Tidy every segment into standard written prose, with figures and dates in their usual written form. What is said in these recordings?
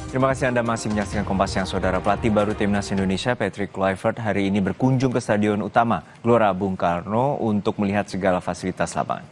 Terima kasih Anda masih menyaksikan Kompas Siang, Saudara. Pelatih baru Timnas Indonesia Patrick Kluivert hari ini berkunjung ke Stadion Utama Gelora Bung Karno untuk melihat segala fasilitas lapangan.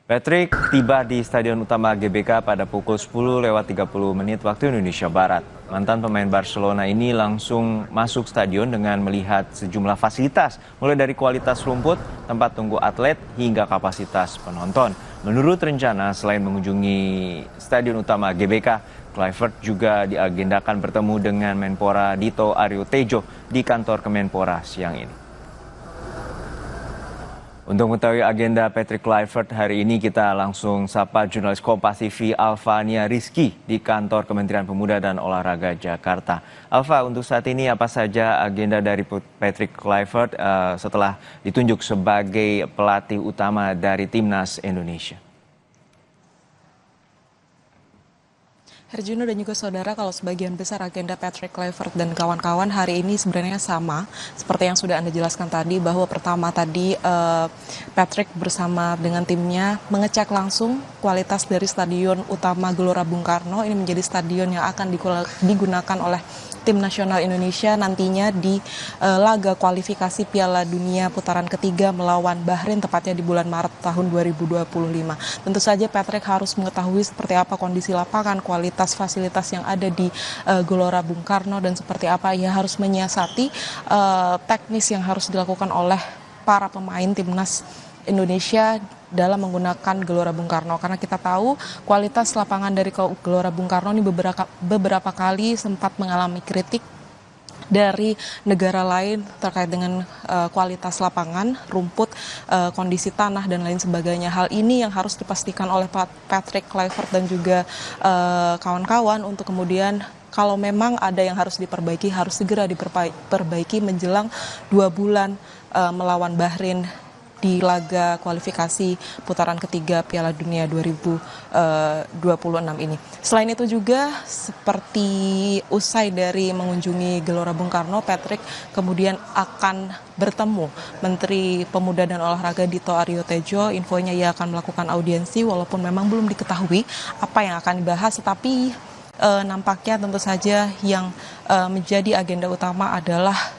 Patrick tiba di Stadion Utama GBK pada pukul 10:30 waktu Indonesia Barat. Mantan pemain Barcelona ini langsung masuk stadion dengan melihat sejumlah fasilitas, mulai dari kualitas rumput, tempat tunggu atlet, hingga kapasitas penonton. Menurut rencana, selain mengunjungi Stadion Utama GBK, Kluivert juga diagendakan bertemu dengan Menpora Dito Aryo Tejo di kantor Kemenpora siang ini. Untuk mengetahui agenda Patrick Kluivert hari ini, kita langsung sapa jurnalis Kompas TV Alvania Rizky di kantor Kementerian Pemuda dan Olahraga Jakarta. Alva, untuk saat ini apa saja agenda dari Patrick Kluivert setelah ditunjuk sebagai pelatih utama dari Timnas Indonesia? Herjino dan juga saudara, kalau sebagian besar agenda Patrick Kluivert dan kawan-kawan hari ini sebenarnya sama seperti yang sudah Anda jelaskan tadi, bahwa pertama tadi Patrick bersama dengan timnya mengecek langsung kualitas dari Stadion Utama Gelora Bung Karno. Ini menjadi stadion yang akan digunakan oleh tim nasional Indonesia nantinya di laga kualifikasi Piala Dunia putaran ketiga melawan Bahrain, tepatnya di bulan Maret tahun 2025. Tentu saja Patrick harus mengetahui seperti apa kondisi lapangan, fasilitas yang ada di Gelora Bung Karno, dan seperti apa ia harus menyiasati teknis yang harus dilakukan oleh para pemain timnas Indonesia dalam menggunakan Gelora Bung Karno, karena kita tahu kualitas lapangan dari Gelora Bung Karno ini beberapa kali sempat mengalami kritik dari negara lain terkait dengan kualitas lapangan, rumput, kondisi tanah, dan lain sebagainya. Hal ini yang harus dipastikan oleh Patrick Kluivert dan juga kawan-kawan untuk kemudian kalau memang ada yang harus diperbaiki, harus segera diperbaiki menjelang 2 bulan melawan Bahrain di laga kualifikasi putaran ketiga Piala Dunia 2026 ini. Selain itu juga, seperti usai dari mengunjungi Gelora Bung Karno, Patrick kemudian akan bertemu Menteri Pemuda dan Olahraga Dito Aryo Tejo. Infonya ia akan melakukan audiensi, walaupun memang belum diketahui apa yang akan dibahas, tetapi nampaknya tentu saja yang menjadi agenda utama adalah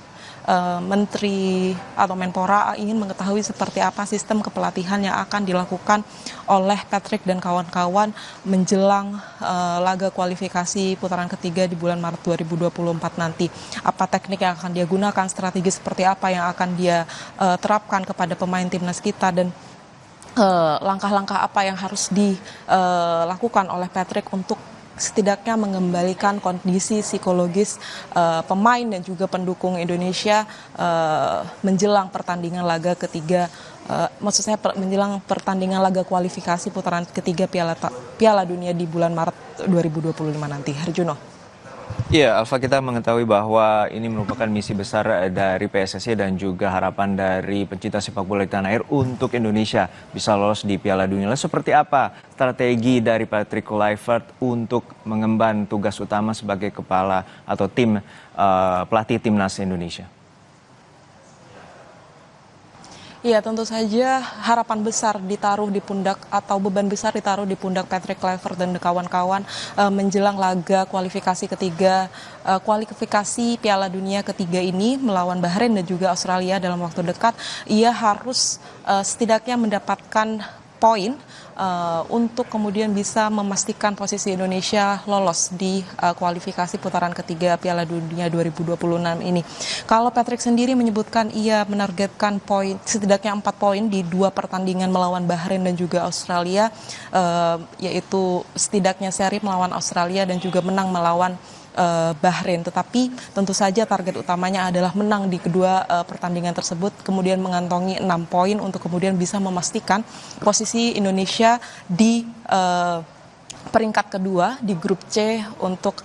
Menteri atau Menpora ingin mengetahui seperti apa sistem kepelatihan yang akan dilakukan oleh Patrick dan kawan-kawan menjelang laga kualifikasi putaran ketiga di bulan Maret 2024 nanti. Apa teknik yang akan dia gunakan, strategi seperti apa yang akan dia terapkan kepada pemain timnas kita, dan langkah-langkah apa yang harus dilakukan oleh Patrick untuk setidaknya mengembalikan kondisi psikologis pemain dan juga pendukung Indonesia menjelang pertandingan laga ketiga, maksud saya menjelang pertandingan laga kualifikasi putaran ketiga Piala Dunia di bulan Maret 2025 nanti. Herjuno. Iya, Alfa, kita mengetahui bahwa ini merupakan misi besar dari PSSI dan juga harapan dari pencinta sepak bola di tanah air untuk Indonesia bisa lolos di Piala Dunia. Lalu seperti apa strategi dari Patrick Kluivert untuk mengemban tugas utama sebagai kepala atau pelatih timnas Indonesia? Ya, tentu saja harapan besar ditaruh di pundak, atau beban besar ditaruh di pundak Patrick Kluivert dan kawan-kawan menjelang laga kualifikasi ketiga, kualifikasi Piala Dunia ketiga ini melawan Bahrain dan juga Australia dalam waktu dekat. Ia harus setidaknya mendapatkan poin untuk kemudian bisa memastikan posisi Indonesia lolos di kualifikasi putaran ketiga Piala Dunia 2026 ini. Kalau Patrick sendiri menyebutkan ia menargetkan poin setidaknya 4 poin di 2 pertandingan melawan Bahrain dan juga Australia, yaitu setidaknya seri melawan Australia dan juga menang melawan Bahrain. Tetapi tentu saja target utamanya adalah menang di kedua pertandingan tersebut, kemudian mengantongi 6 poin untuk kemudian bisa memastikan posisi Indonesia di peringkat kedua di grup C untuk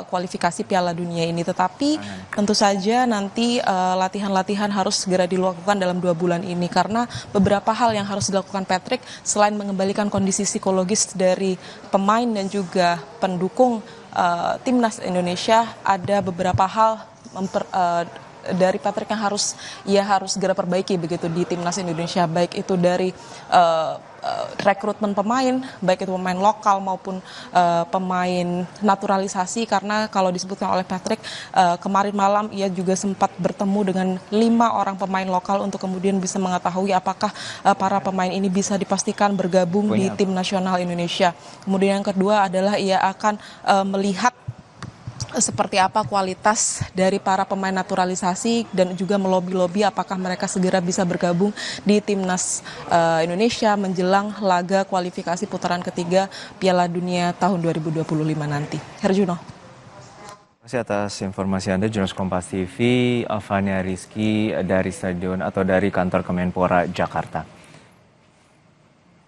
kualifikasi Piala Dunia ini. Tetapi tentu saja nanti latihan-latihan harus segera dilakukan dalam 2 bulan ini, karena beberapa hal yang harus dilakukan Patrick selain mengembalikan kondisi psikologis dari pemain dan juga pendukung timnas Indonesia, ada beberapa hal dari Patrick yang ia harus segera perbaiki begitu di timnas Indonesia, baik itu dari rekrutmen pemain, baik itu pemain lokal maupun pemain naturalisasi, karena kalau disebutkan oleh Patrick kemarin malam ia juga sempat bertemu dengan 5 orang pemain lokal untuk kemudian bisa mengetahui apakah para pemain ini bisa dipastikan bergabung di tim nasional Indonesia. Kemudian yang kedua adalah ia akan melihat seperti apa kualitas dari para pemain naturalisasi dan juga melobi-lobi apakah mereka segera bisa bergabung di timnas Indonesia menjelang laga kualifikasi putaran ketiga Piala Dunia tahun 2025 nanti. Herjuno. Terima kasih atas informasi Anda, jurnalis Kompas TV, Alvania Rizky dari Stadion atau dari Kantor Kemenpora Jakarta.